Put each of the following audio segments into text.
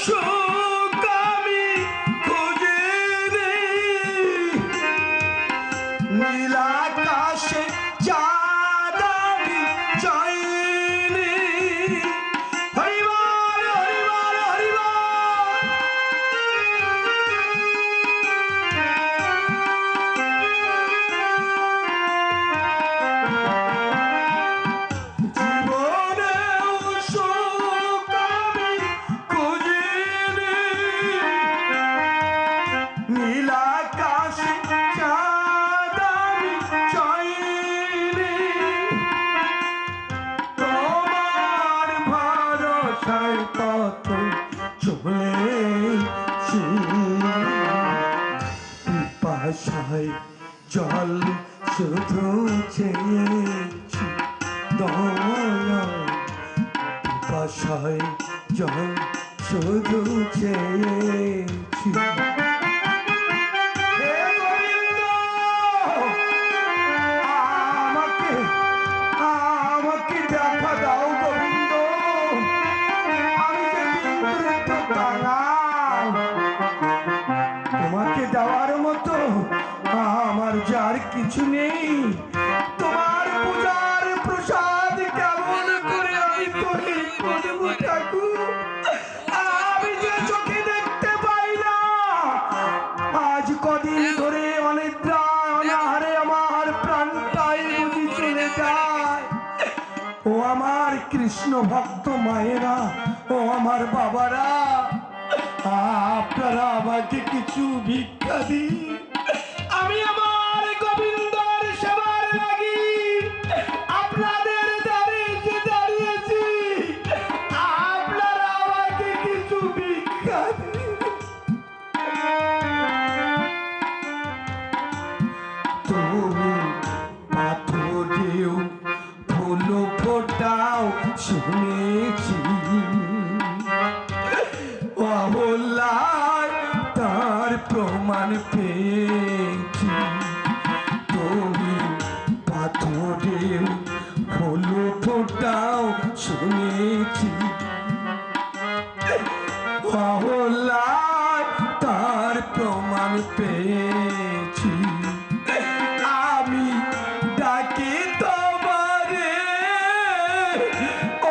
সুখ আমি খুঁজিনি, নীল আকাশে চাঁদ আমি চাইনি। হরিবল হরিবল হরিবল। জীবনেও সুখ আমি খুঁজিনি, নীল আকাশে চাঁদ আমি চাইনি। তোমার ভরসায় পথ চলেছি, পিপাসায় জল শুধু চেয়েছি দয়া, পিপাসায় জল শুধু চেয়েছি। হে গোবিন্দ, আমাকে আমাকে দেখা দাও গোবিন্দ, আমি যে বিন্দুরিত কাঙাল, তোমাকে দেওয়ার মতো আমার যার কিছু নেই। তোমার পূজার প্রসাদ কেমন করে আমি গ্রহণ করব ঠাকুর? আমি যে চোখে দেখতে পাই না, আজ কদিন ধরে অনিদ্রা অনাহারে আমার প্রাণটাই বুঝি চলে যায়। ও আমার কৃষ্ণ ভক্ত মায়েরা, ও আমার বাবারা, আপনারা আমাকে কিছু ভিক্ষা দিন। আমি আমার গোবিন্দর সেবার লাগি আপনাদের দ্বারে এসে দাঁড়িয়েছি, আপনারা আমাকে কিছু ভিক্ষা দিন। তুমি পাথরেও ফুল ফোটাও শুনেছি, অহল্যায় তার প্রমাণ পেয়েছি। তুমি পাথরেও ফুল ফোটাও শুনেছি, অহল্যায় তার প্রমাণ পেয়েছি। আমি ডাকি তোমারে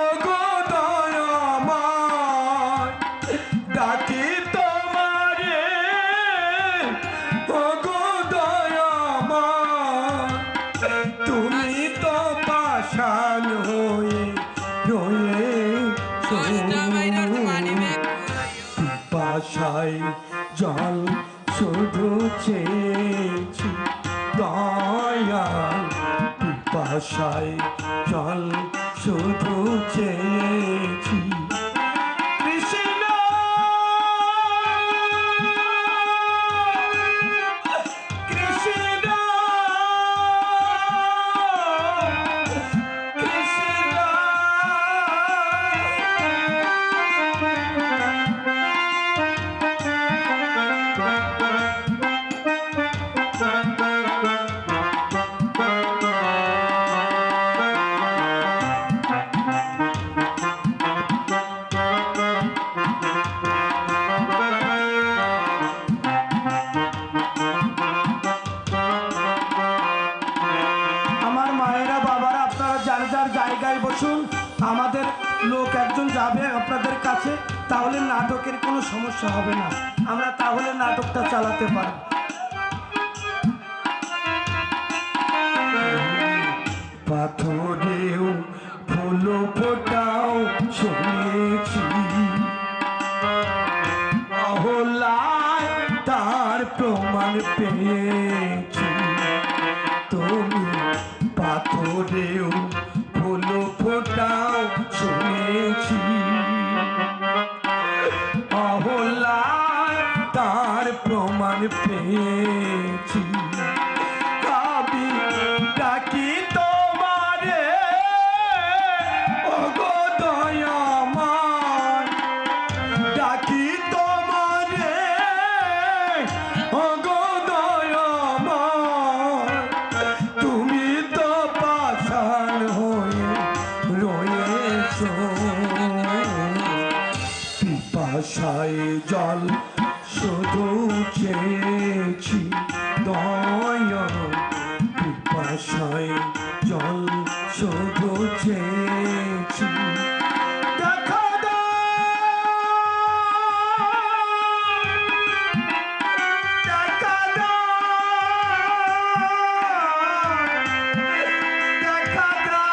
ওগো দয়াময়, ডাকি তোমারে ওগো দয়াময়, তুমি তো পাষাণ হয়ে রয়েছো। পিপাসায় জল শুধু চেয়েছি দয়াল, পিপাসায় জল শুধু চেয়েছি। কৃষ্ণ কৃষ্ণ কৃষ্ণ। আমাদের লোক একজন যাবে আপনাদের কাছে, তাহলে নাটকের কোনো সমস্যা হবে না, আমরা তাহলে নাটকটা চালাতে পারব। পাথরেও ফুল ফোটাও শুনেছি, অহল্যায় তার প্রমাণ পেয়েছি। তুমি পাথরেও ফুল ফোটাও শুনেছি, অহল্যায় তার প্রমাণ পেয়েছি। আমি ডাকি তোমারে ওগো দয়াময়, ডাকি তোমারে ওগো দয়াময়, তুমি তো পাষাণ হয়ে রয়েছো। পিপাসায় জল শুধু চেয়েছি দয়াল, পিপাসায় জল শুধু চেয়েছি। দেখা দাও, দেখা দাও, দেখা দাও।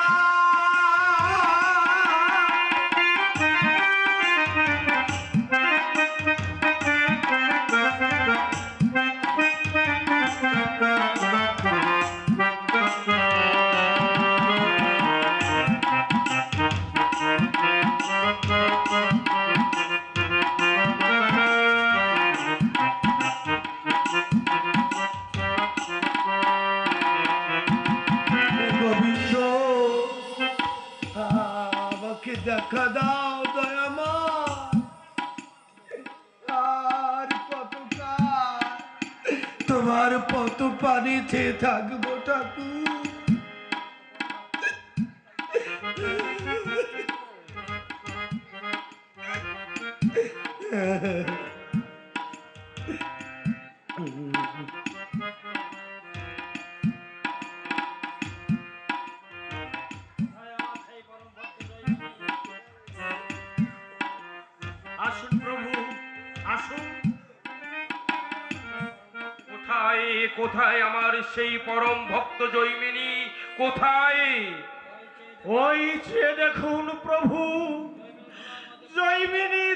গোবিন্দ, আমাকে দেখা দাও দয়াময়। আর কতকাল তোমার পত পানিতে থাকবো ঠাকুর? আসুন প্রভু, আসুন। কোথায় কোথায় আমার সেই পরম ভক্ত জৈমিনী? কোথায়? ওই যে দেখুন প্রভু, জৈমিনী